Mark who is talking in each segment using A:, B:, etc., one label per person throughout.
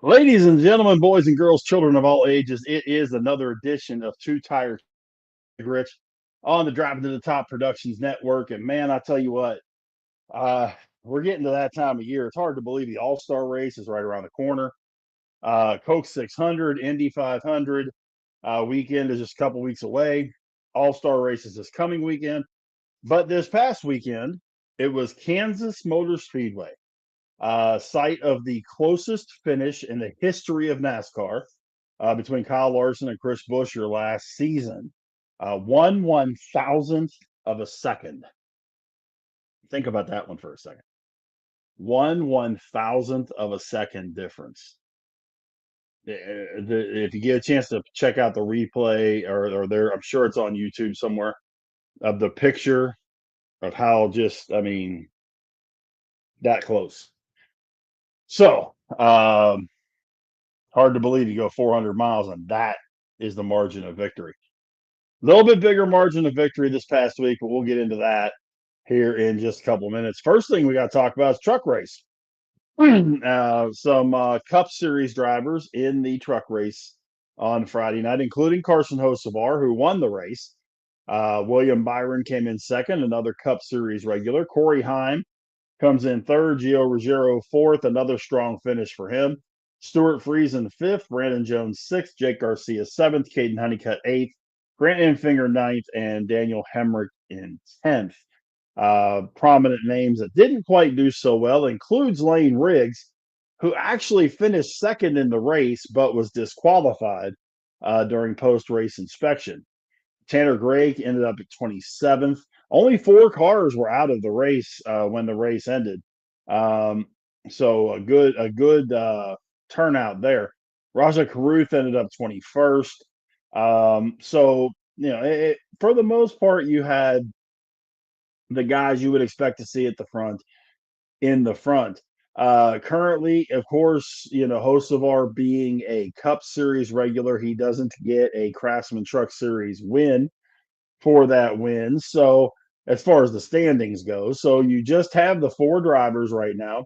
A: Ladies and gentlemen, boys and girls, children of all ages, it is another edition of Two Tires Rich on the Driving to the Top Productions Network. And man, I tell you what, uh, we're getting to that time of year. It's hard to believe the All Star race is right around the corner. Coke 600, Indy 500 weekend is just a couple weeks away. All Star race is this coming weekend. But this past weekend, it was Kansas Motor Speedway, site of the closest finish in the history of NASCAR between Kyle Larson and Chris Buescher last season. 1/1000th of a second. Think about that one for a second. 1/1000th of a second difference. If you get a chance to check out the replay or there, I'm sure it's on YouTube somewhere of the picture of how just, I mean, that close. So, hard to believe you go 400 miles and that is the margin of victory. A little bit bigger margin of victory this past week, but we'll get into that here in just a couple of minutes. First thing we got to talk about is truck race. Some Cup Series drivers in the truck race on Friday night, including Carson Hocevar, who won the race. William Byron came in second, another Cup Series regular. Corey Heim comes in third. Gio Ruggiero fourth, another strong finish for him. Stuart Friesen fifth. Brandon Jones sixth. Jake Garcia seventh. Caden Honeycutt eighth. Grant Enfinger ninth. And Daniel Hemrick in 10th. Prominent names that didn't quite do so well includes Lane Riggs, who actually finished second in the race but was disqualified during post-race inspection. Tanner Gray ended up at 27th. Only 4 cars were out of the race when the race ended. So a good turnout there. Raja Caruth ended up 21st. So, for the most part, you had the guys you would expect to see at the front in the front. Currently, of course, Hocevar being a Cup Series regular, he doesn't get a Craftsman Truck Series win for that win. So as far as the standings go, so you just have the 4 drivers right now.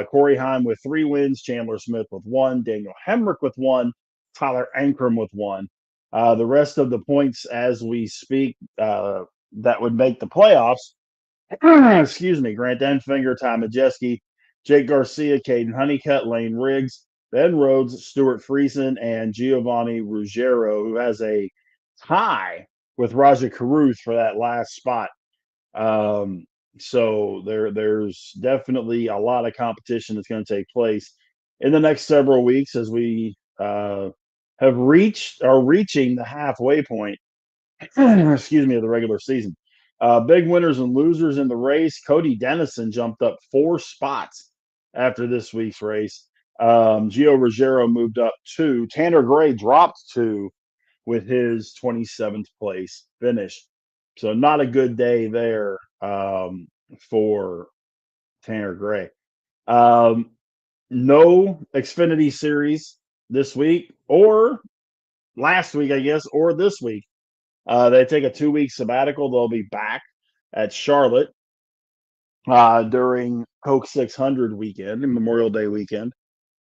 A: Corey Heim with 3 wins, Chandler Smith with 1, Daniel Hemrick with 1, Tyler Ankrum with 1. The rest of the points as we speak that would make the playoffs, excuse me, Grant Enfinger, Ty Majeski, Jake Garcia, Caden Honeycutt, Lane Riggs, Ben Rhodes, Stuart Friesen, and Giovanni Ruggiero, who has a tie with Raja Caruth for that last spot. So there's definitely a lot of competition that's going to take place in the next several weeks as we are reaching the halfway point, excuse me, of the regular season. Big winners and losers in the race. Cody Dennison jumped up 4 spots after this week's race. Gio Ruggiero moved up 2. Tanner Gray dropped 2 with his 27th place finish. So not a good day there for Tanner Gray. No Xfinity Series this week or last week, I guess, or this week. They take a 2-week sabbatical. They'll be back at Charlotte during Coke 600 weekend, Memorial Day weekend.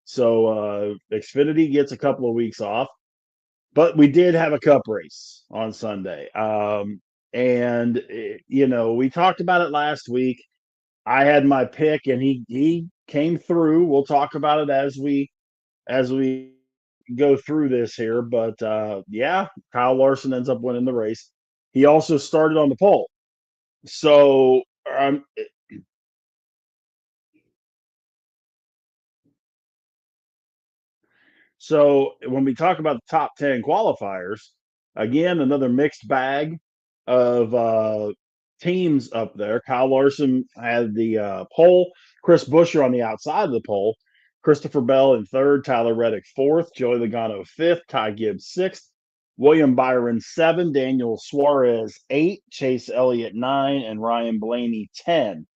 A: So Xfinity gets a couple of weeks off. But we did have a cup race on Sunday. And, we talked about it last week. I had my pick, and he came through. We'll talk about it as we go through this here. But, yeah, Kyle Larson ends up winning the race. He also started on the pole. So, when we talk about the top 10 qualifiers, again, another mixed bag of teams up there. Kyle Larson had the pole, Chris Buescher on the outside of the pole, Christopher Bell in third, Tyler Reddick fourth, Joey Logano fifth, Ty Gibbs sixth, William Byron 7, Daniel Suarez 8, Chase Elliott 9, and Ryan Blaney 10.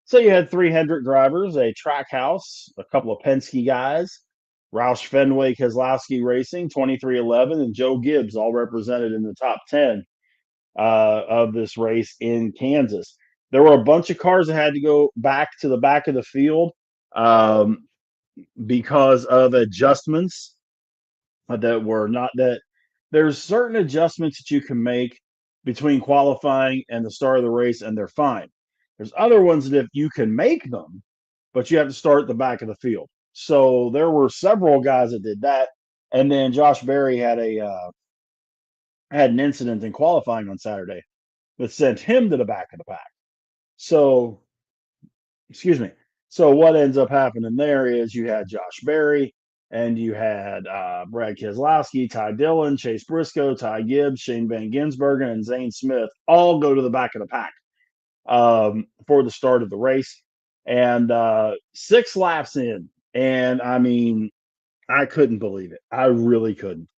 A: So you had 3 Hendrick drivers, a Trackhouse, a couple of Penske guys, Roush Fenway Keselowski Racing, 2311, and Joe Gibbs, all represented in the top 10 of this race in Kansas. There were a bunch of cars that had to go back to the back of the field. because of adjustments that were not that there's certain adjustments that you can make between qualifying and the start of the race, and they're fine. There's other ones that if you can make them, but you have to start at the back of the field. So there were several guys that did that, and then Josh Berry had an incident in qualifying on Saturday that sent him to the back of the pack. So excuse me. So what ends up happening there is you had Josh Berry and you had Brad Keselowski, Ty Dillon, Chase Briscoe, Ty Gibbs, Shane Van Gisbergen, and Zane Smith all go to the back of the pack for the start of the race. And 6 laps in, and I mean, I couldn't believe it. I really couldn't.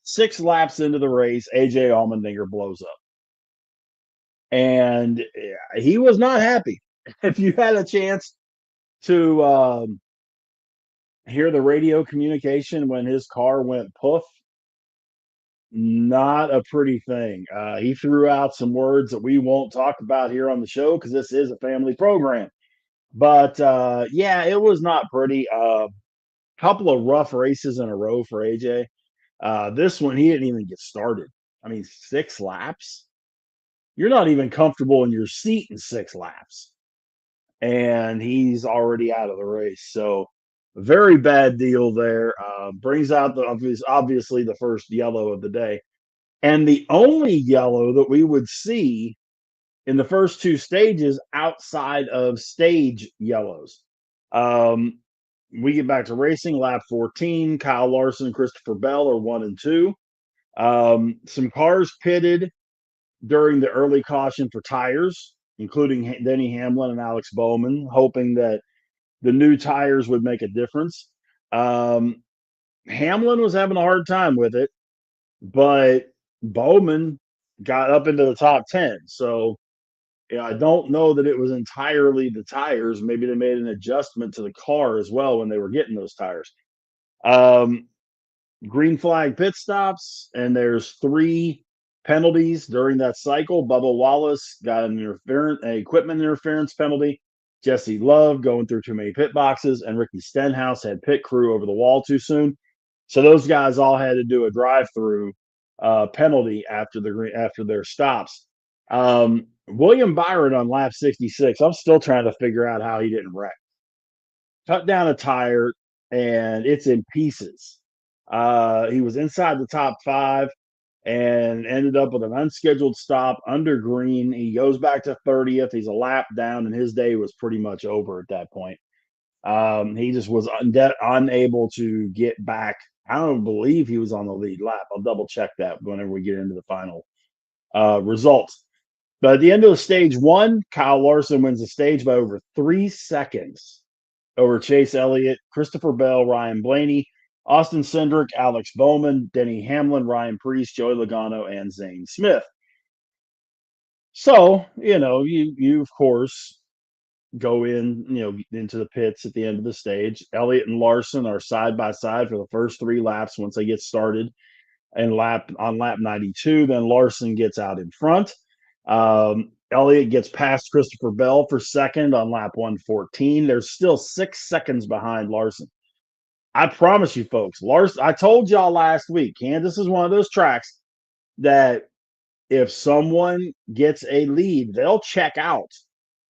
A: 6 laps into the race, AJ Allmendinger blows up. And he was not happy. If you had a chance to hear the radio communication when his car went poof, not a pretty thing. He threw out some words that we won't talk about here on the show because this is a family program. But yeah, it was not pretty. Couple of rough races in a row for AJ. This one, he didn't even get started. I mean, 6 laps. You're not even comfortable in your seat in 6 laps, and he's already out of the race. So very bad deal there. Brings out the obviously the first yellow of the day, and the only yellow that we would see in the first 2 stages outside of stage yellows. We get back to racing, lap 14. Kyle Larson and Christopher Bell are 1 and 2. Some cars pitted during the early caution for tires, including Denny Hamlin and Alex Bowman, hoping that the new tires would make a difference. Hamlin was having a hard time with it, but Bowman got up into the top 10. So yeah, I don't know that it was entirely the tires. Maybe they made an adjustment to the car as well when they were getting those tires. Um, Green flag pit stops, and there's 3 penalties during that cycle. Bubba Wallace got an equipment interference penalty. Jesse Love going through too many pit boxes, and Ricky Stenhouse had pit crew over the wall too soon. So those guys all had to do a drive-through penalty after their stops. William Byron on lap 66. I'm still trying to figure out how he didn't wreck. Cut down a tire, and it's in pieces. He was inside the top 5 and ended up with an unscheduled stop under green. He goes back to 30th. He's a lap down, and his day was pretty much over at that point. He just was unable to get back. I don't believe he was on the lead lap. I'll double check that whenever we get into the final results. But at the end of the stage 1, Kyle Larson wins the stage by over 3 seconds over Chase Elliott, Christopher Bell, Ryan Blaney, Austin Cindric, Alex Bowman, Denny Hamlin, Ryan Preece, Joey Logano, and Zane Smith. So, you of course go into the pits at the end of the stage. Elliott and Larson are side by side for the first 3 laps once they get started. And on lap 92, then Larson gets out in front. Elliott gets past Christopher Bell for second on lap 114. There's still 6 seconds behind Larson. I promise you, folks, Larson, I told y'all last week, Kansas is one of those tracks that if someone gets a lead, they'll check out,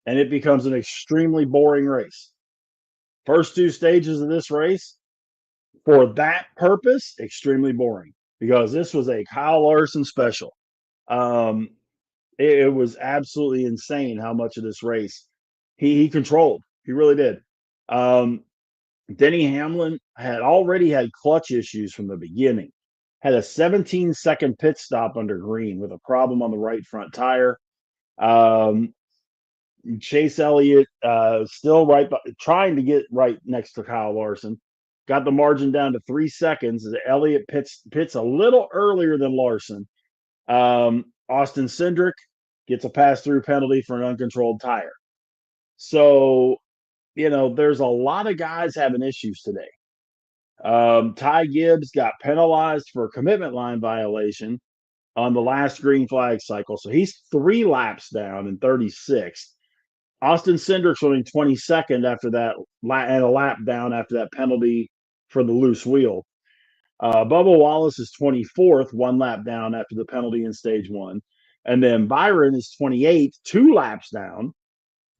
A: and it becomes an extremely boring race. First 2 stages of this race, for that purpose, extremely boring, because this was a Kyle Larson special. It was absolutely insane how much of this race he controlled. He really did. Denny Hamlin had already had clutch issues from the beginning. Had a 17-second pit stop under green with a problem on the right front tire. Chase Elliott still trying to get right next to Kyle Larson. Got the margin down to 3 seconds as Elliott pits a little earlier than Larson. Austin Cindric gets a pass-through penalty for an uncontrolled tire. So, there's a lot of guys having issues today. Ty Gibbs got penalized for a commitment line violation on the last green flag cycle. So he's 3 laps down in 36th. Austin Cindric's running 22nd after that, and a lap down after that penalty for the loose wheel. Bubba Wallace is 24th, one lap down after the penalty in stage one. And then Byron is 28th, two laps down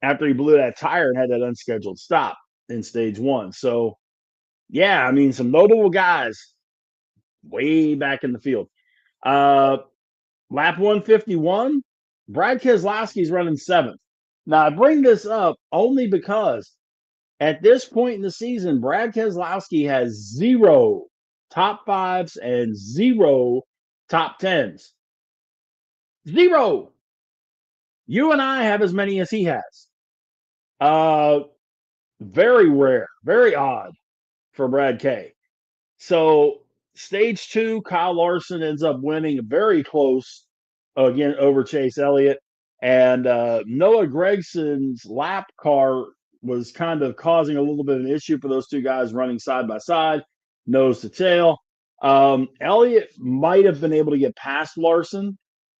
A: after he blew that tire and had that unscheduled stop in stage one. So, yeah, I mean, some notable guys way back in the field. Lap 151, Brad Keselowski's running seventh. Now, I bring this up only because at this point in the season, Brad Keselowski has zero top fives and zero top tens. Zero. You and I have as many as he has. Very rare, very odd for Brad K. So stage two, Kyle Larson ends up winning very close again over Chase Elliott. And Noah Gregson's lap car was kind of causing a little bit of an issue for those two guys running side by side, nose to tail. Elliott might have been able to get past Larson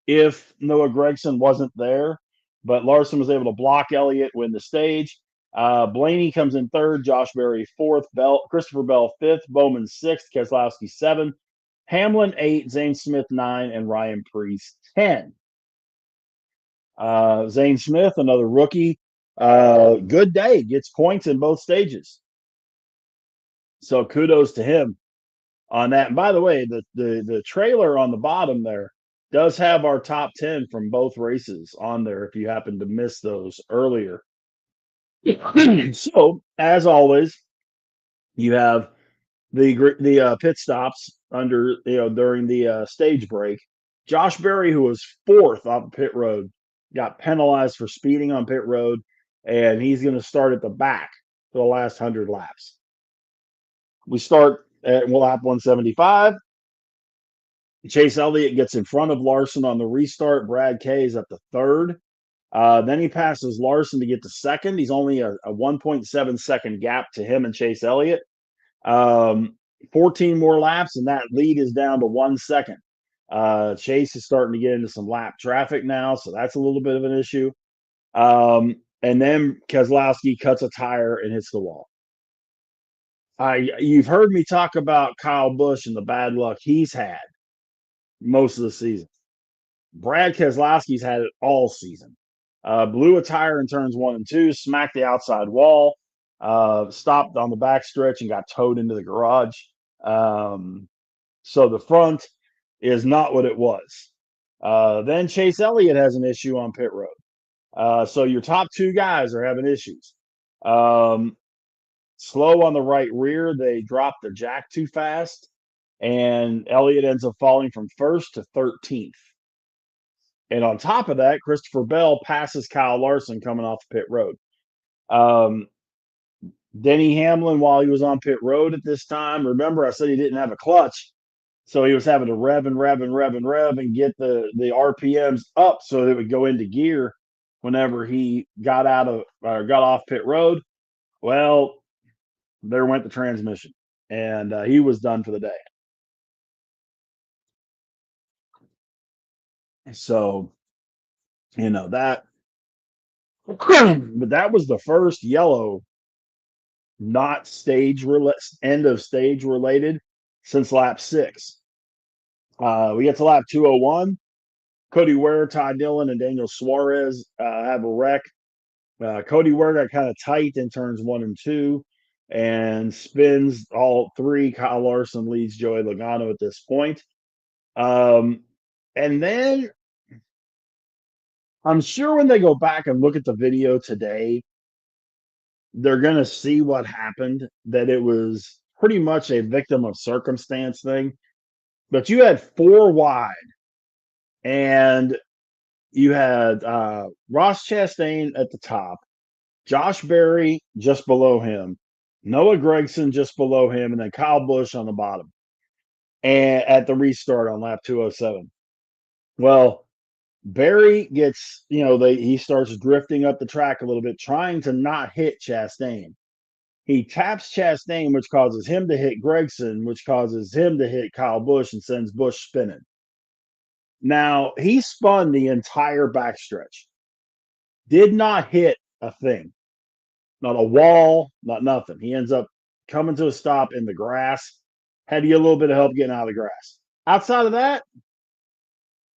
A: if Noah Gregson wasn't there, but Larson was able to block Elliott, win the stage. Blaney comes in third, Josh Berry fourth, Christopher Bell fifth, Bowman sixth, Keselowski seven, Hamlin eight, Zane Smith nine, and Ryan Preece 10. Zane Smith, another rookie, good day, gets points in both stages. So kudos to him on that. And by the way, the trailer on the bottom there does have our top 10 from both races on there if you happen to miss those earlier. So, as always, you have the pit stops under during the stage break. Josh Berry, who was fourth off pit road, got penalized for speeding on pit road, and he's going to start at the back for the last 100 laps. We start at lap 175. Chase Elliott gets in front of Larson on the restart. Brad K is at the third. Then he passes Larson to get to second. He's only a 1.7 second gap to him and Chase Elliott. 14 more laps, and that lead is down to 1 second. Chase is starting to get into some lap traffic now, so that's a little bit of an issue. And then Keselowski cuts a tire and hits the wall. You've heard me talk about Kyle Busch and the bad luck he's had most of the season. Brad Keselowski's had it all season. Blew a tire in turns 1 and 2, smacked the outside wall, stopped on the backstretch and got towed into the garage. So the front is not what it was. Then Chase Elliott has an issue on pit road. So your top two guys are having issues. Slow on the right rear. They drop the jack too fast, and Elliott ends up falling from first to 13th. And on top of that, Christopher Bell passes Kyle Larson coming off pit road. Denny Hamlin, while he was on pit road at this time, remember I said he didn't have a clutch, so he was having to rev and get the RPMs up so that it would go into gear whenever he got off pit road. Well, there went the transmission, and he was done for the day. So, that, but that was the first yellow, not end of stage related, since lap 6. We get to lap 201. Cody Ware, Ty Dillon, and Daniel Suarez have a wreck. Cody Ware got kind of tight in turns 1 and 2 and spins all 3. Kyle Larson leads Joey Logano at this point. And then I'm sure when they go back and look at the video today, they're going to see what happened, that it was pretty much a victim of circumstance thing. But you had 4 wide, and you had Ross Chastain at the top, Josh Berry just below him, Noah Gragson just below him, and then Kyle Busch on the bottom, and at the restart on lap 207. Well, Berry gets, he starts drifting up the track a little bit, trying to not hit Chastain. He taps Chastain, which causes him to hit Gragson, which causes him to hit Kyle Busch and sends Busch spinning. Now, he spun the entire backstretch, did not hit a thing, not a wall, not nothing. He ends up coming to a stop in the grass. Had to get a little bit of help getting out of the grass. Outside of that,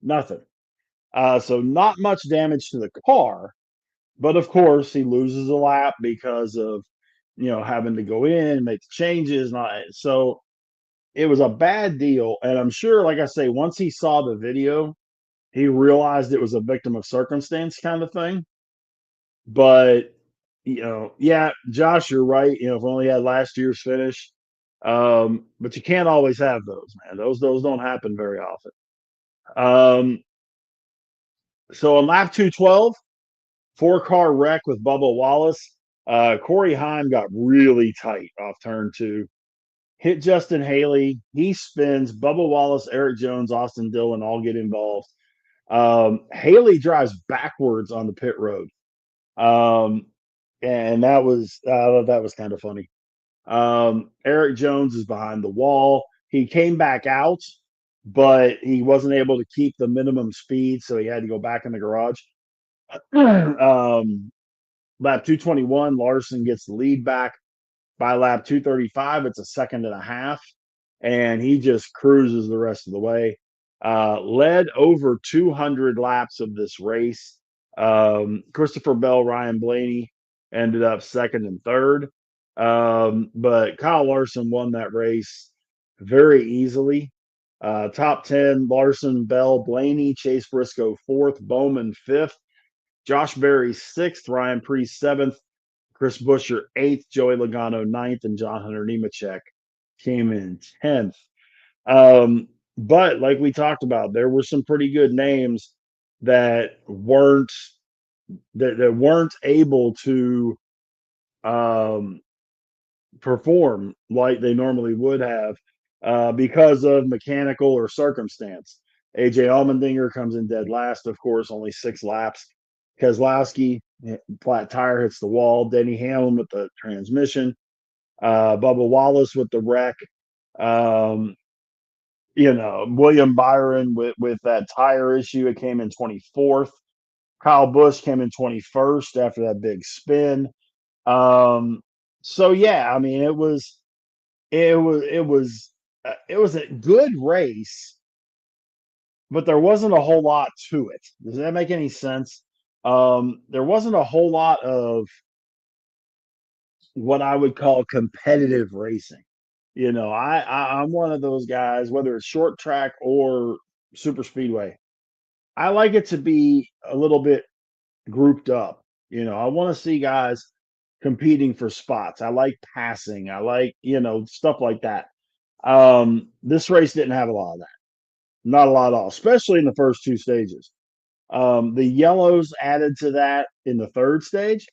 A: nothing. So not much damage to the car, but of course he loses a lap because of having to go in and make the changes. So it was a bad deal, and I'm sure, like I say, once he saw the video, he realized it was a victim of circumstance kind of thing. But yeah, Josh, you're right. If we only had last year's finish, but you can't always have those, man. Those don't happen very often. Um, so on lap 212, four-car wreck with Bubba Wallace. Corey Heim got really tight off turn two. Hit Justin Haley. He spins. Bubba Wallace, Eric Jones, Austin Dillon all get involved. Haley drives backwards on the pit road. Um, and that was kind of funny. Eric Jones is behind the wall. He came back out, but he wasn't able to keep the minimum speed, so he had to go back in the garage. Lap 221, Larson gets the lead back. By lap 235, it's a second and a half, and he just cruises the rest of the way. Led over 200 laps of this race. Christopher Bell, Ryan Blaney ended up second and third. But Kyle Larson won that race very easily. Top 10, Larson, Bell, Blaney, Chase Briscoe fourth, Bowman fifth, Josh Berry sixth, Ryan Preece seventh, Chris Buescher eighth, Joey Logano ninth, and John Hunter Nemechek came in 10th. But like we talked about, there were some pretty good names that weren't able to perform like they normally would have because of mechanical or circumstance. AJ Allmendinger comes in dead last, of course, only 6 laps. Keselowski, flat tire, hits the wall. Denny Hamlin with the transmission. Bubba Wallace with the wreck. Um, William Byron with that tire issue, it came in 24th. Kyle Busch came in 21st after that big spin. So yeah, I mean, it was a good race, but there wasn't a whole lot to it. Does that make any sense? There wasn't a whole lot of what I would call competitive racing. I'm one of those guys, whether it's short track or super speedway. I like it to be a little bit grouped up. I want to see guys competing for spots. I like passing. I like, stuff like that. This race didn't have a lot of that. Not a lot at all, especially in the first 2 stages. The yellows added to that in the 3rd stage,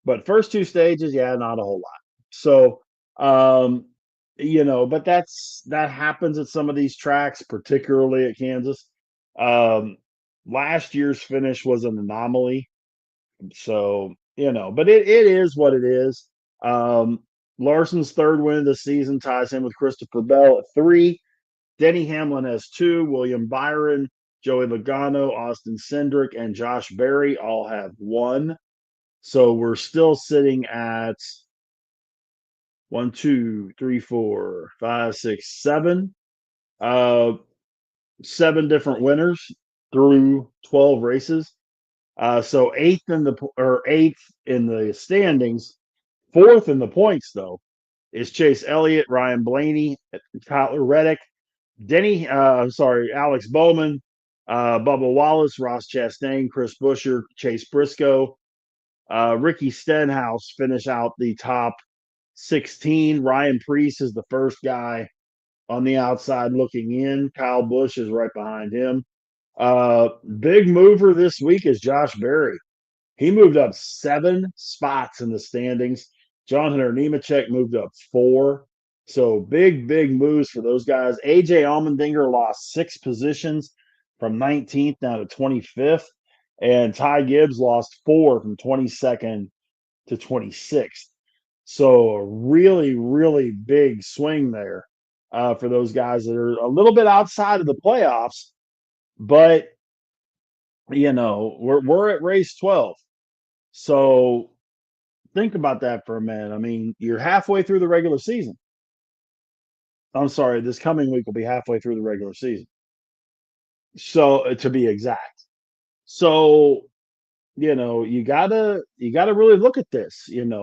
A: but first 2 stages, yeah, not a whole lot. So, but that happens at some of these tracks, particularly at Kansas. Last year's finish was an anomaly. So, but it is what it is. Larson's 3rd win of the season ties him with Christopher Bell at 3. Denny Hamlin has 2. William Byron, Joey Logano, Austin Cindric, and Josh Berry all have 1. So we're still sitting at 1, 2, 3, 4, 5, 6, 7. 7 different winners through 12 races. So eighth in the standings, 4th in the points though, is Chase Elliott, Ryan Blaney, Tyler Reddick, Alex Bowman, Bubba Wallace, Ross Chastain, Chris Buescher, Chase Briscoe, Ricky Stenhouse finish out the top 16. Ryan Preece is the first guy on the outside looking in. Kyle Busch is right behind him. Big mover this week is Josh Berry. He moved up 7 spots in the standings. John Hunter Nemechek moved up 4. So big moves for those guys. AJ Allmendinger lost 6 positions from 19th down to 25th. And Ty Gibbs lost 4 from 22nd to 26th. So a really, really big swing there for those guys that are a little bit outside of the playoffs. But we're at race 12. So Think about that for a minute. I mean, you're halfway through the regular season. I'm sorry, this coming week will be halfway through the regular season. So to be exact. So, you gotta really look at this, you're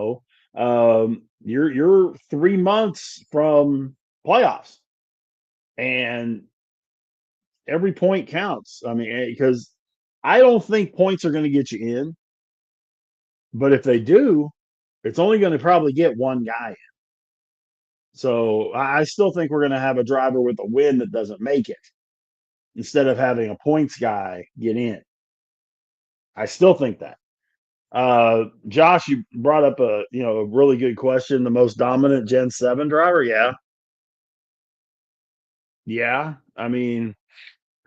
A: 3 months from playoffs and every point counts. I mean, because I don't think points are going to get you in, but if they do, it's only going to probably get one guy. So I still think we're going to have a driver with a win that doesn't make it instead of having a points guy get in. I still think that. Josh, you brought up a really good question. The most dominant Gen 7 driver, yeah. Yeah. I mean,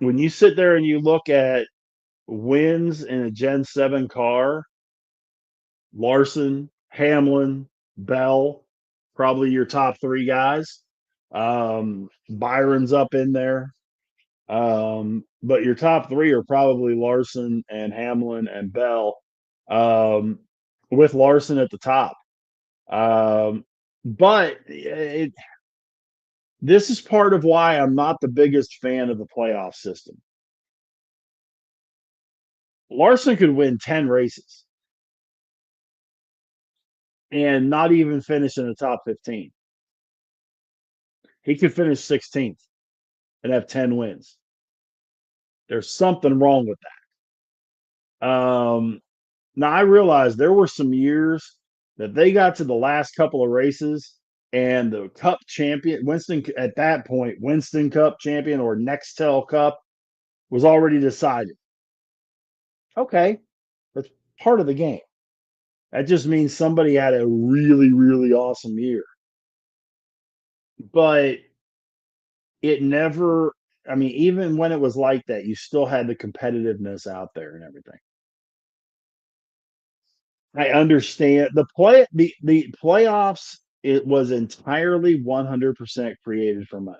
A: when you sit there and you look at wins in a Gen 7 car, Larson, Hamlin, Bell, probably your top three guys. Byron's up in there. But your top three are probably Larson and Hamlin and Bell, um, with Larson at the top. But this is part of why I'm not the biggest fan of the playoff system. Larson could win 10 races and not even finish in the top 15. He could finish 16th and have 10 wins. There's something wrong with that. Now, I realize there were some years that they got to the last couple of races and the Cup champion, Winston, at that point, Winston Cup champion or Nextel Cup was already decided. Okay, that's part of the game. That just means somebody had a really, really awesome year. But it never, I mean, even when it was like that, you still had the competitiveness out there and everything. I understand the playoffs. It was entirely 100% created for money,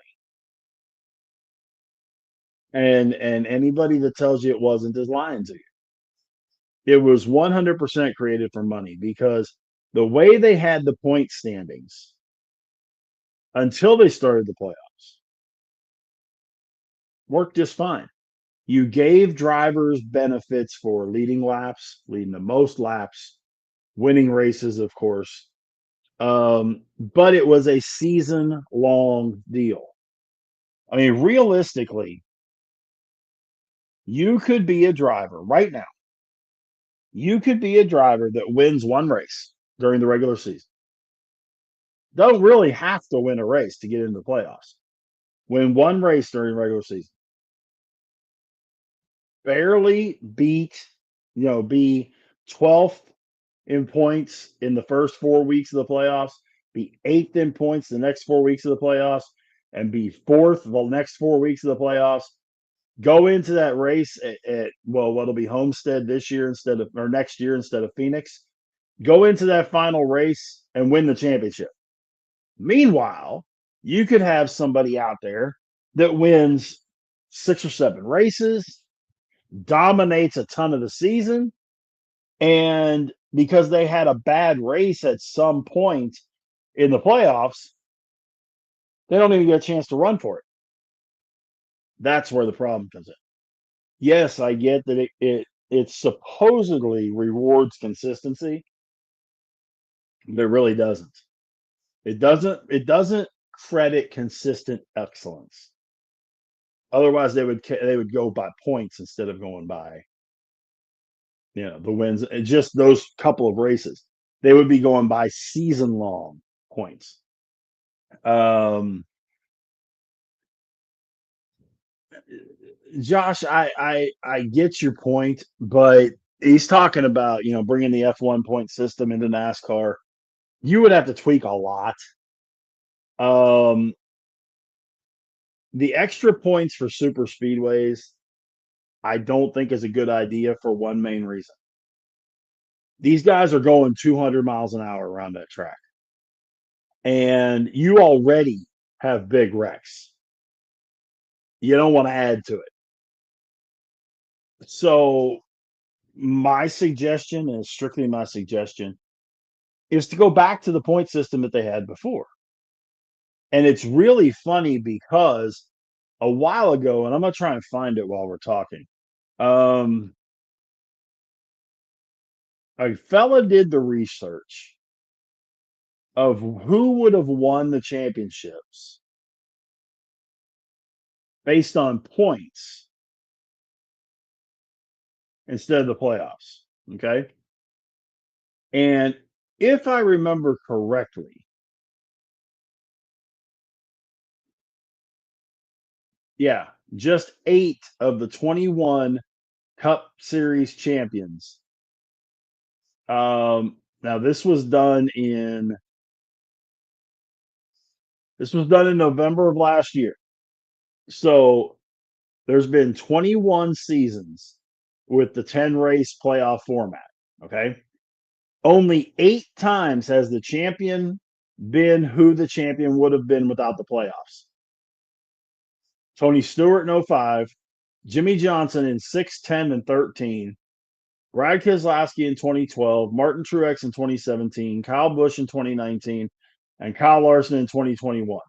A: and anybody that tells you it wasn't is lying to you. It was 100% created for money because the way they had the point standings until they started the playoffs worked just fine. You gave drivers benefits for leading laps, leading the most laps, winning races, of course. But it was a season long deal. I mean, realistically, you could be a driver right now. You could be a driver that wins one race during the regular season. Don't really have to win a race to get into the playoffs. Win one race during the regular season. Barely beat, be 12th in points in the first 4 weeks of the playoffs, be eighth in points the next 4 weeks of the playoffs, and be fourth the next 4 weeks of the playoffs. Go into that race at what'll be Homestead this year instead of or next year instead of Phoenix. Go into that final race and win the championship. Meanwhile, you could have somebody out there that wins 6 or 7 races, dominates a ton of the season, and because they had a bad race at some point in the playoffs, they don't even get a chance to run for it. That's where the problem comes in. Yes, I get that it supposedly rewards consistency, but it really doesn't. It doesn't credit consistent excellence. Otherwise, they would go by points instead of going by the wins. Just those couple of races, they would be going by season long points. Um, Josh, I get your point, but he's talking about bringing the F1 point system into NASCAR. You would have to tweak a lot. Um, the extra points for super speedways, I don't think is a good idea for one main reason. These guys are going 200 miles an hour around that track, and you already have big wrecks. You don't want to add to it. So my suggestion is strictly my suggestion. is to go back to the point system that they had before. And it's really funny because a while ago, and I'm going to try and find it while we're talking. Um, a fella did the research of who would have won the championships based on points instead of the playoffs. Okay. And if I remember correctly, yeah, just 8 of the 21 Cup Series champions. Now this was done in November of last year. So there's been 21 seasons with the 10 race playoff format. Okay. Only 8 times has the champion been who the champion would have been without the playoffs. Tony Stewart in 05, Jimmy Johnson in 6, 10, and 13, Brad Keselowski in 2012, Martin Truex in 2017, Kyle Busch in 2019, and Kyle Larson in 2021.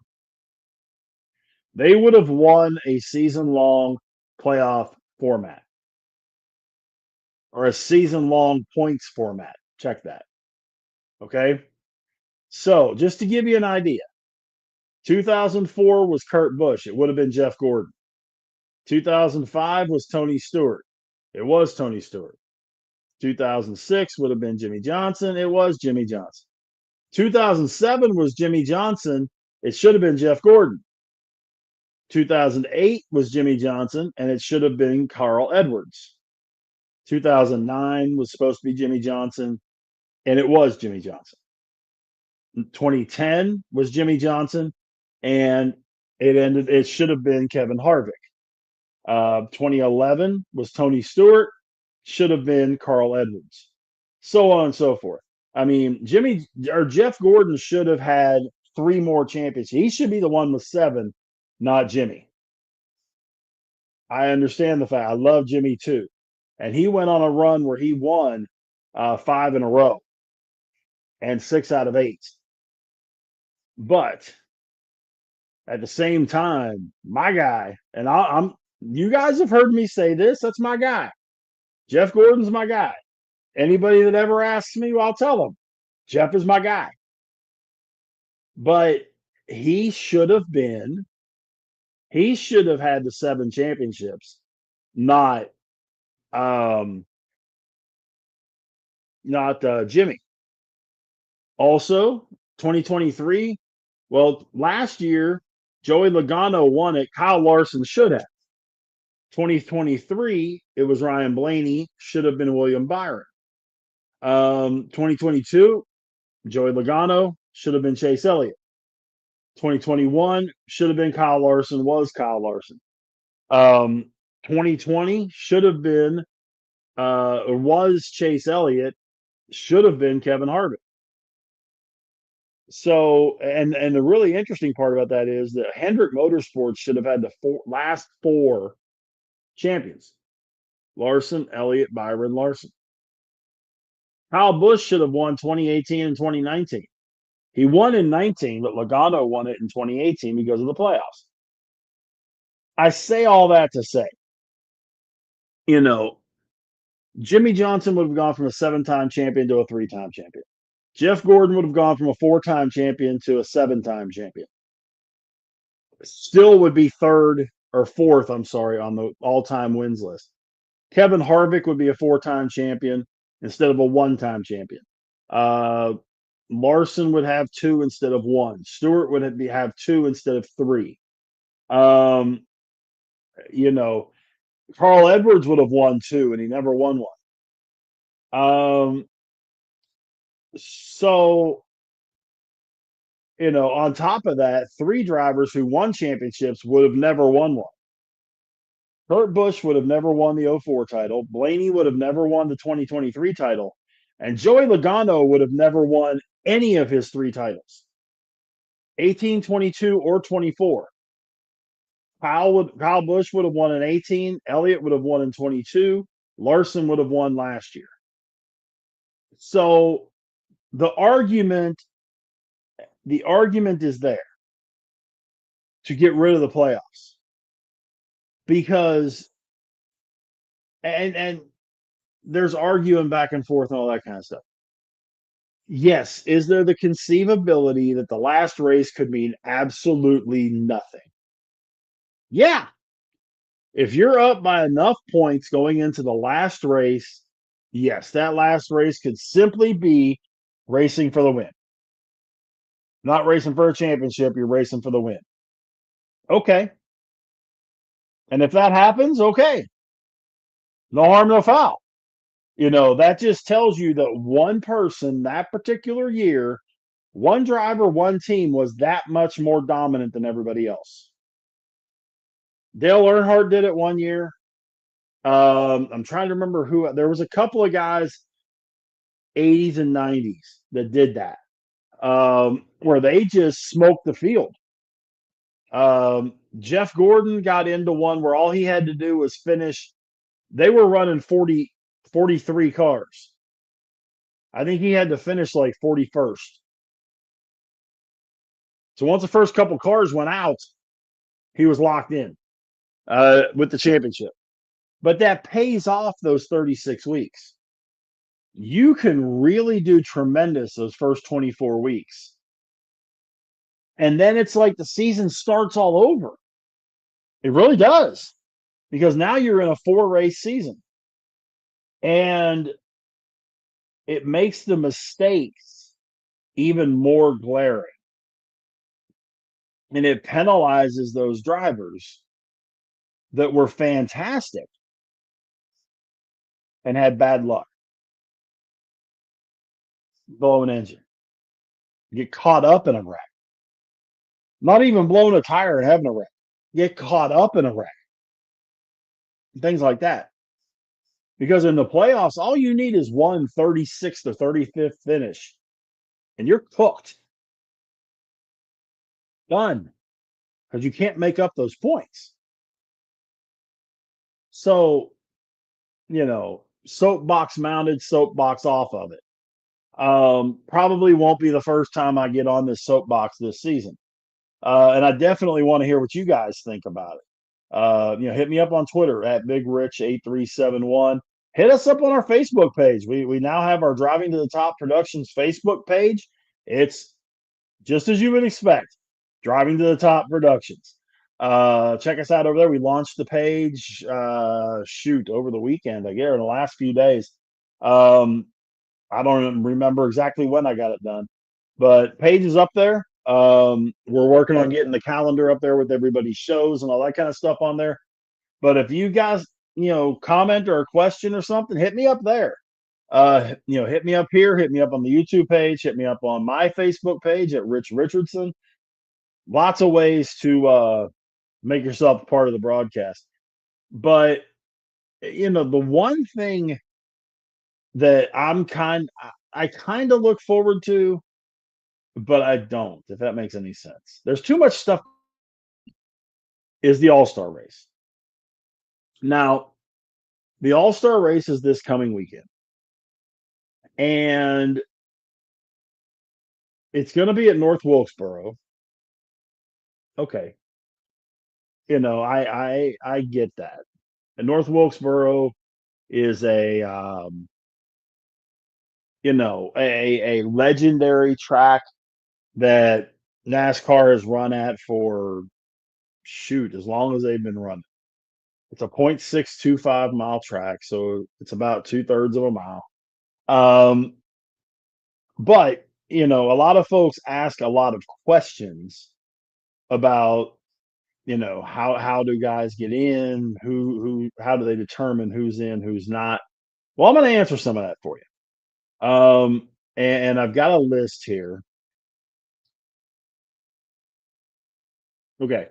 A: They would have won a season-long playoff format or a season-long points format. Check that. Okay. So just to give you an idea, 2004 was Kurt Busch. It would have been Jeff Gordon. 2005 was Tony Stewart. It was Tony Stewart. 2006 would have been Jimmy Johnson. It was Jimmy Johnson. 2007 was Jimmy Johnson. It should have been Jeff Gordon. 2008 was Jimmy Johnson, and it should have been Carl Edwards. 2009 was supposed to be Jimmy Johnson, and it was Jimmy Johnson. 2010 was Jimmy Johnson, and it should have been Kevin Harvick. 2011 was Tony Stewart, should have been Carl Edwards, so on and so forth. I mean, Jeff Gordon should have had 3 more championships. He should be the one with 7, not Jimmy. I understand the fact. I love Jimmy too. And he went on a run where he won 5 in a row and 6 out of 8. But at the same time, my guy, and you guys have heard me say this, that's my guy. Jeff Gordon's my guy. Anybody that ever asks me, well, I'll tell them Jeff is my guy. But he should have had the 7 championships, not Jimmy. Also, 2023, well, last year, Joey Logano won it. Kyle Larson should have. 2023, it was Ryan Blaney, should have been William Byron. 2022, Joey Logano, should have been Chase Elliott. 2021, should have been Kyle Larson, was Kyle Larson. 2020, should have been, was Chase Elliott, should have been Kevin Harvick. So, and the really interesting part about that is that Hendrick Motorsports should have had the last 4 champions: Larson, Elliott, Byron, Larson. Kyle Busch should have won 2018 and 2019. He won in 19, but Logano won it in 2018 because of the playoffs. I say all that to say, Jimmy Johnson would have gone from a 7-time champion to a 3-time champion. Jeff Gordon would have gone from a 4-time champion to a 7-time champion. Still would be 3rd or 4th, I'm sorry, on the all-time wins list. Kevin Harvick would be a 4-time champion instead of a 1-time champion. Larson would have 2 instead of 1. Stewart would have 2 instead of 3. Carl Edwards would have won 2, and he never won one. So, on top of that, 3 drivers who won championships would have never won one. Kurt Busch would have never won the 04 title. Blaney would have never won the 2023 title. And Joey Logano would have never won any of his 3 titles: 18, 22, or 24. Kyle Busch would have won in 18. Elliott would have won in 22. Larson would have won last year. So the argument the argument is there to get rid of the playoffs because and there's arguing back and forth and all that kind of stuff. Yes, is there the conceivability that the last race could mean absolutely nothing? Yeah. If you're up by enough points going into the last race, yes, that last race could simply be racing for the win. Not racing for a championship, you're racing for the win. Okay. And if that happens, okay. No harm, no foul. That just tells you that one person that particular year, one driver, one team was that much more dominant than everybody else. Dale Earnhardt did it one year. I'm trying to remember who. There was a couple of guys, 80s and 90s, that did that, where they just smoked the field. Jeff Gordon got into one where all he had to do was finish. They were running 43 cars. I think he had to finish like 41st. So once the first couple cars went out, he was locked in with the championship. But that pays off those 36 weeks. You can really do tremendous those first 24 weeks. And then it's like the season starts all over. It really does. Because now you're in a 4-race season. And it makes the mistakes even more glaring. And it penalizes those drivers that were fantastic and had bad luck. Blow an engine, get caught up in a wreck. Not even blowing a tire and having a wreck. Get caught up in a wreck. Things like that. Because in the playoffs, all you need is one 36th or 35th finish, and you're cooked. Done. Because you can't make up those points. So, soapbox mounted, soapbox off of it. Probably won't be the first time I get on this soapbox this season. And I definitely want to hear what you guys think about it. Hit me up on Twitter at BigRich8371. Hit us up on our Facebook page. We now have our Driving to the Top Productions Facebook page. It's just as you would expect, Driving to the Top Productions. Check us out over there. We launched the page, over the weekend, I guess, in the last few days. I don't remember exactly when I got it done, but page is up there. We're working on getting the calendar up there with everybody's shows and all that kind of stuff on there. But if you guys, comment or a question or something, hit me up there. Hit me up here, hit me up on the YouTube page, hit me up on my Facebook page at Rich Richardson. Lots of ways to make yourself part of the broadcast. But the one thing that I kind of look forward to, but I don't, if that makes any sense. There's too much stuff, is the All-Star race. Now, the All-Star race is this coming weekend. And it's going to be at North Wilkesboro. Okay. I get that. And North Wilkesboro is a legendary track that NASCAR has run at for as long as they've been running. It's a 0.625 mile track, so it's about 2/3 of a mile. But a lot of folks ask a lot of questions about how do guys get in, how do they determine who's in, who's not. Well, I'm going to answer some of that for you. And I've got a list here. Okay.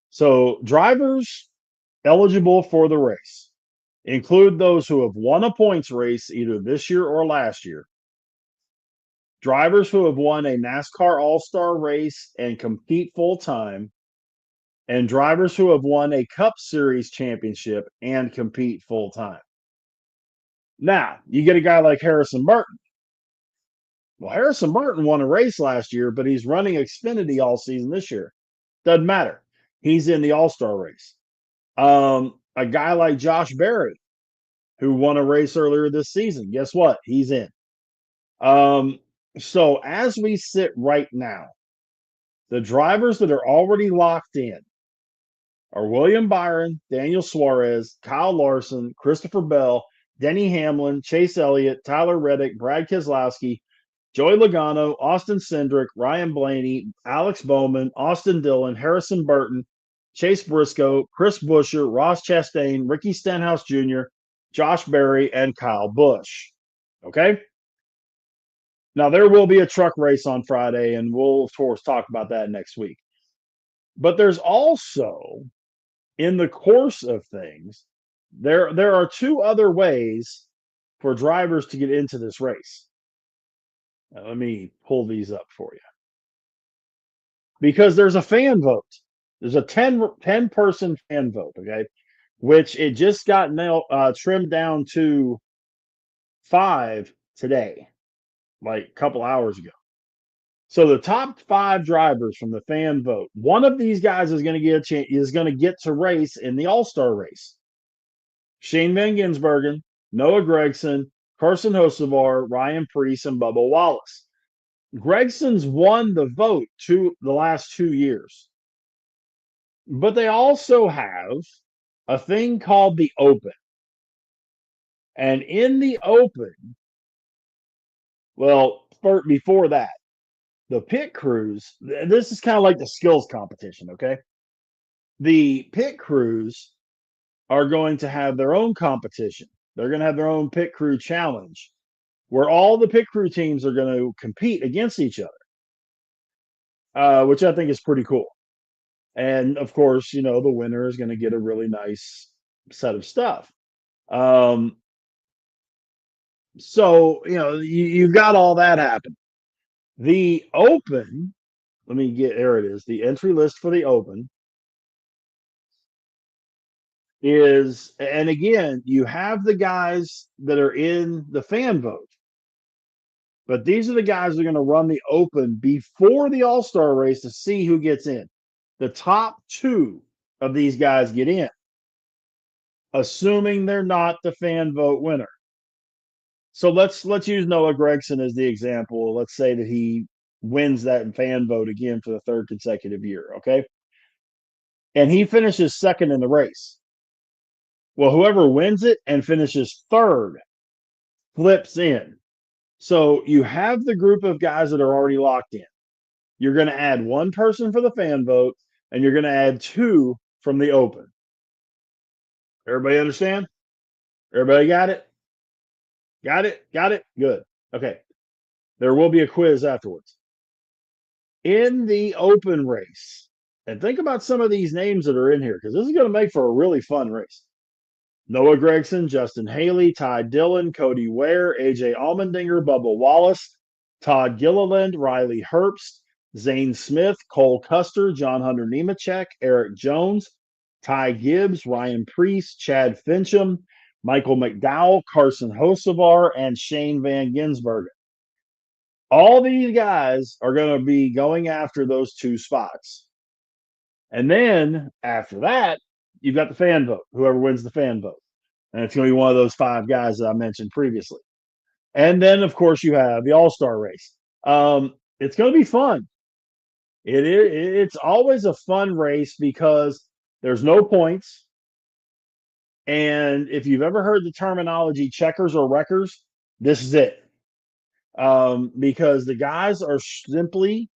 A: So drivers eligible for the race include those who have won a points race either this year or last year. Drivers who have won a NASCAR All-Star race and compete full-time, and drivers who have won a Cup Series championship and compete full-time. Now, you get a guy like Harrison Burton. Well, Harrison Burton won a race last year, but he's running Xfinity all season this year. Doesn't matter. He's in the All Star race. A guy like Josh Berry, who won a race earlier this season, guess what? He's in. Um, so as we sit right now, the drivers that are already locked in are William Byron, Daniel Suarez, Kyle Larson, Christopher Bell, Denny Hamlin, Chase Elliott, Tyler Reddick, Brad Keselowski, Joey Logano, Austin Cindric, Ryan Blaney, Alex Bowman, Austin Dillon, Harrison Burton, Chase Briscoe, Chris Buescher, Ross Chastain, Ricky Stenhouse Jr., Josh Berry, and Kyle Busch. Okay? Now, there will be a truck race on Friday, and we'll, of course, talk about that next week. But there's also, in the course of things, there are two other ways for drivers to get into this race. Now, let me pull these up for you. Because there's a fan vote. There's a 10 person fan vote, okay? Which it just got trimmed down to 5 today, like a couple hours ago. So the top 5 drivers from the fan vote, one of these guys is going to get a chance, is going to get to race in the All-Star race. Shane Van Gisbergen, Noah Gragson, Carson Hocevar, Ryan Preece, and Bubba Wallace. Gregson's won the vote the last 2 years. But they also have a thing called the Open. And in the Open, well, before that, the pit crews, this is kind of like the skills competition, okay? The pit crews are going to have their own competition. They're going to have their own pit crew challenge where all the pit crew teams are going to compete against each other, which I think is pretty cool. And of course, the winner is going to get a really nice set of stuff. So, you've got all that happen. The Open, there it is. The entry list for the Open is, and again, you have the guys that are in the fan vote, but these are the guys that are going to run the Open before the All-Star race to see who gets in. The top 2 of these guys get in, assuming they're not the fan vote winner. So let's use Noah Gragson as the example. Let's say that he wins that fan vote again for the 3rd consecutive year, okay? And he finishes 2nd in the race. Well, whoever wins it and finishes 3rd flips in. So you have the group of guys that are already locked in. You're going to add 1 person for the fan vote, and you're going to add 2 from the Open. Everybody understand? Everybody got it? Got it? Got it? Good. Okay. There will be a quiz afterwards. In the Open race, and think about some of these names that are in here, because this is going to make for a really fun race. Noah Gragson, Justin Haley, Ty Dillon, Cody Ware, AJ Allmendinger, Bubba Wallace, Todd Gilliland, Riley Herbst, Zane Smith, Cole Custer, John Hunter Nemechek, Eric Jones, Ty Gibbs, Ryan Preece, Chad Fincham, Michael McDowell, Carson Hocevar, and Shane Van Gisbergen. All these guys are going to be going after those 2 spots. And then after that, you've got the fan vote, whoever wins the fan vote. And it's going to be one of those 5 guys that I mentioned previously. And then, of course, you have the All-Star race. It's going to be fun. It's always a fun race because there's no points. And if you've ever heard the terminology checkers or wreckers, this is it. Because the guys are simply,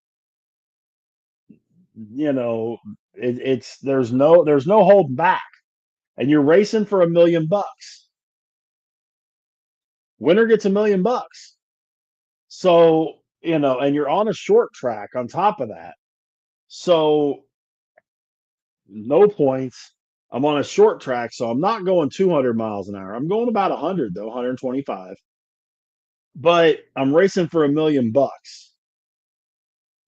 A: there's no holding back, and you're racing for $1 million. Winner gets $1 million. So, and you're on a short track on top of that. So no points. I'm on a short track, so I'm not going 200 miles an hour. I'm going about 100 though, 125. But I'm racing for $1 million.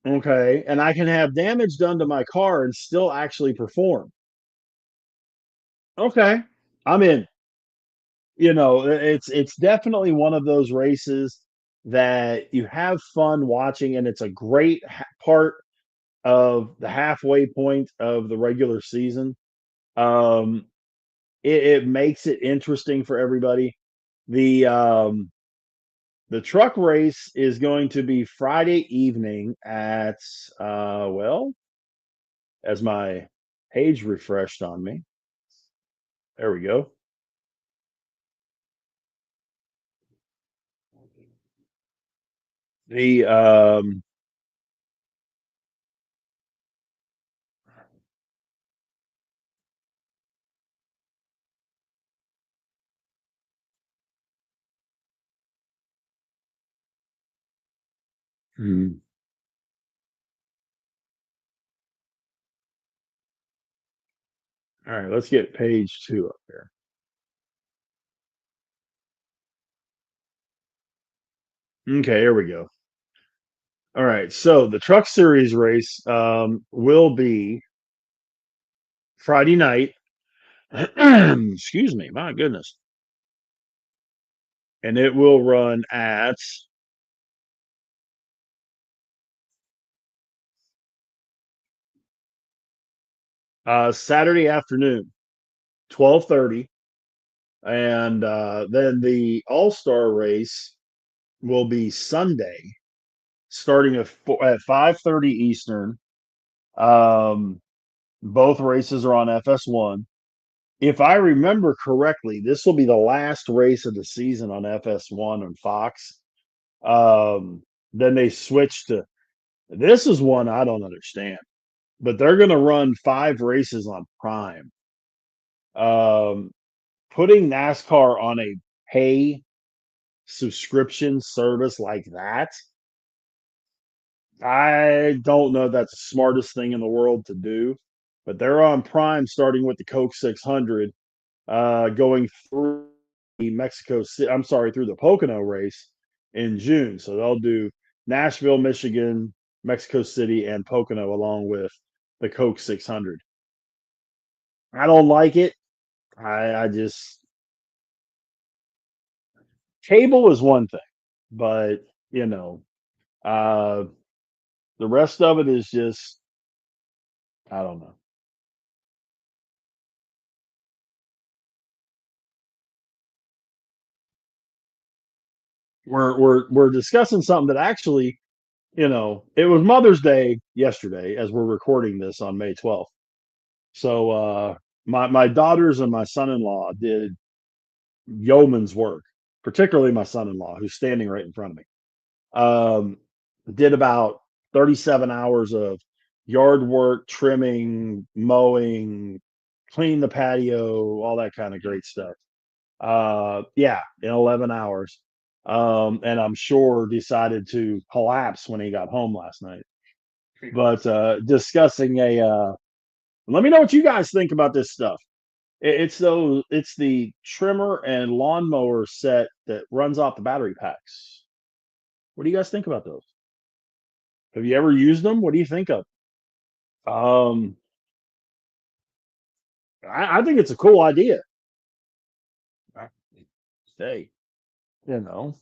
A: Okay, and I can have damage done to my car and still actually perform. Okay, I'm in. It's definitely one of those races that you have fun watching, and it's a great part of the halfway point of the regular season. Um, it makes it interesting for everybody. The the truck race is going to be Friday evening at well, as my page refreshed on me. There we go. The hmm, all right, let's get page two up here. Okay, here we go. All right, so the Truck Series race will be Friday night. Excuse me, my goodness, and it will run at Saturday afternoon, 12:30, and then the All Star race will be Sunday, starting at 5:30 Eastern. Um, both races are on FS1. If I remember correctly, this will be the last race of the season on FS1 on Fox. Then they switched to this is one I don't understand, but they're going to run 5 races on Prime. Um, Putting NASCAR on a pay subscription service like that, I don't know if that's the smartest thing in the world to do. But they're on Prime starting with the Coke 600, going through the Mexico City. I'm sorry, through the Pocono race in June. So they'll do Nashville, Michigan, Mexico City, and Pocono along with the Coke 600. I don't like it. I just cable is one thing, but you know, uh, the rest of it is just I don't know. We're discussing something that actually, it was Mother's Day yesterday as we're recording this on May 12th. So my daughters and my son-in-law did yeoman's work, particularly my son-in-law who's standing right in front of me. Um, did about 37 hours of yard work, trimming, mowing, clean the patio, all that kind of great stuff. Yeah, in 11 hours. And I'm sure decided to collapse when he got home last night. But discussing let me know what you guys think about this stuff. It's the trimmer and lawnmower set that runs off the battery packs. What do you guys think about those? Have you ever used them? What do you think of? Um, I think it's a cool idea. I- Hey, you know,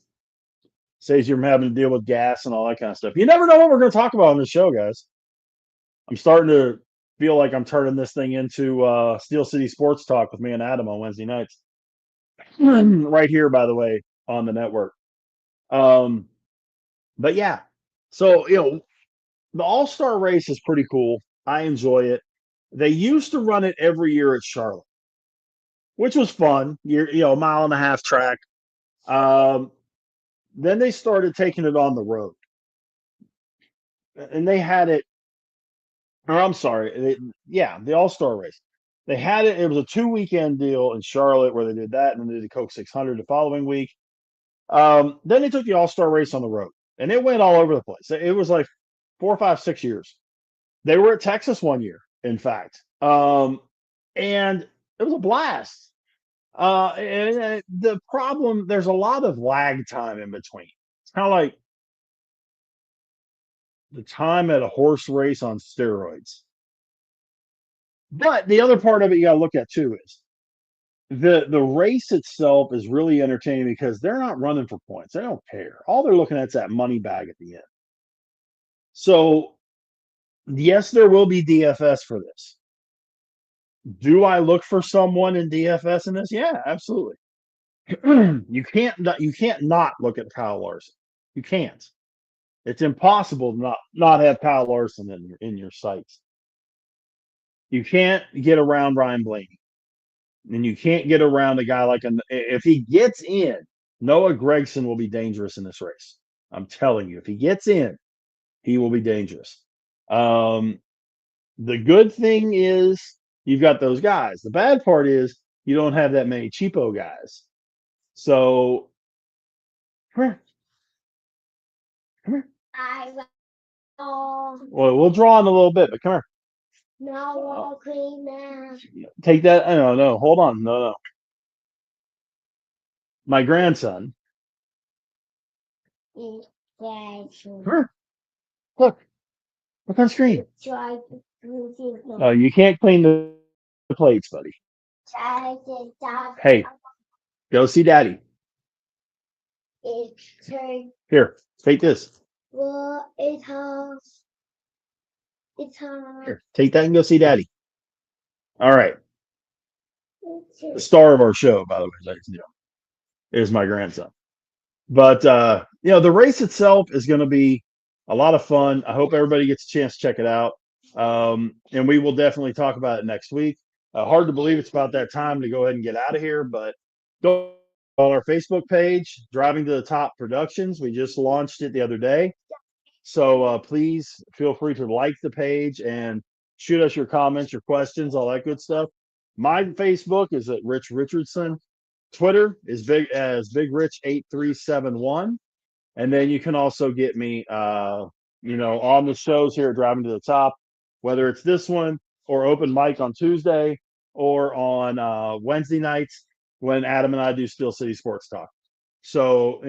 A: saves you from having to deal with gas and all that kind of stuff. You never know what we're going to talk about on the show, guys. I'm starting to feel like I'm turning this thing into Steel City Sports Talk with me and Adam on Wednesday nights, right here, by the way, on the network. Um, but yeah, so the All Star race is pretty cool. I enjoy it. They used to run it every year at Charlotte, which was fun. A mile and a half track. Um, then they started taking it on the road, and they had it. Or I'm sorry, yeah, the All Star race. They had it. It was a 2 weekend deal in Charlotte where they did that, and then they did the Coke 600 the following week. Then they took the All Star race on the road, and it went all over the place. It was like 4, 5, 6 years. They were at Texas one year, in fact, and it was a blast. And the problem, there's a lot of lag time in between. It's kind of like the time at a horse race on steroids. But the other part of it you got to look at too is The race itself is really entertaining because they're not running for points. They don't care. All they're looking at is that money bag at the end. So yes, there will be DFS for this. Do I look for someone in DFS in this? Yeah, absolutely. You can't not look at Kyle Larson. You can't. It's impossible to not have Kyle Larson in your sights. You can't get around Ryan Blaney, and you can't get around a guy like if he gets in, Noah Gregson will be dangerous in this race. I'm telling you, if he gets in, he will be dangerous. Um, the good thing is you've got those guys. The bad part is you don't have that many cheapo guys. So come here, come here. Well, we'll draw in a little bit, but come here. No, take that. No, no, hold on. No, no. My grandson. Come here. Look. Look on screen. Oh, you can't clean the plates, buddy. Hey, go see Daddy. Here, take this. Here, take that and go see Daddy. All right. The star of our show, by the way, ladies and gentlemen, is my grandson. But the race itself is going to be a lot of fun. I hope everybody gets a chance to check it out. And we will definitely talk about it next week. Hard to believe it's about that time to go ahead and get out of here, but go on our Facebook page, Driving to the Top Productions. We just launched it the other day. So please feel free to like the page and shoot us your comments, your questions, all that good stuff. My Facebook is at Rich Richardson. Twitter is Big Rich 8371. And then you can also get me on the shows here at Driving to the Top, whether it's this one or open mic on Tuesday or on Wednesday nights when Adam and I do Steel City Sports Talk. So,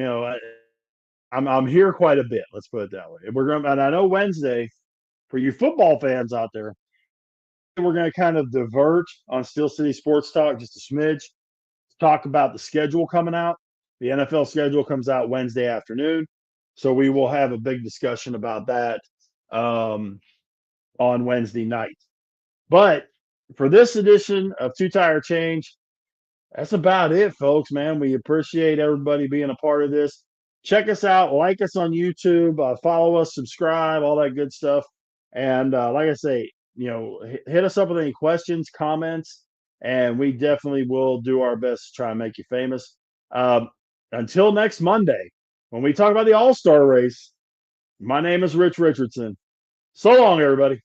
A: I'm here quite a bit. Let's put it that way. And I know Wednesday, for you football fans out there, we're going to kind of divert on Steel City Sports Talk just a smidge. Talk about the schedule coming out. The NFL schedule comes out Wednesday afternoon, so we will have a big discussion about that on Wednesday night. But for this edition of Two Tire Change, that's about it, folks. Man, we appreciate everybody being a part of this. Check us out, like us on YouTube, follow us, subscribe, all that good stuff. And like I say, hit us up with any questions, comments, and we definitely will do our best to try and make you famous. Until next Monday, when we talk about the All-Star race, my name is Rich Richardson. So long, everybody.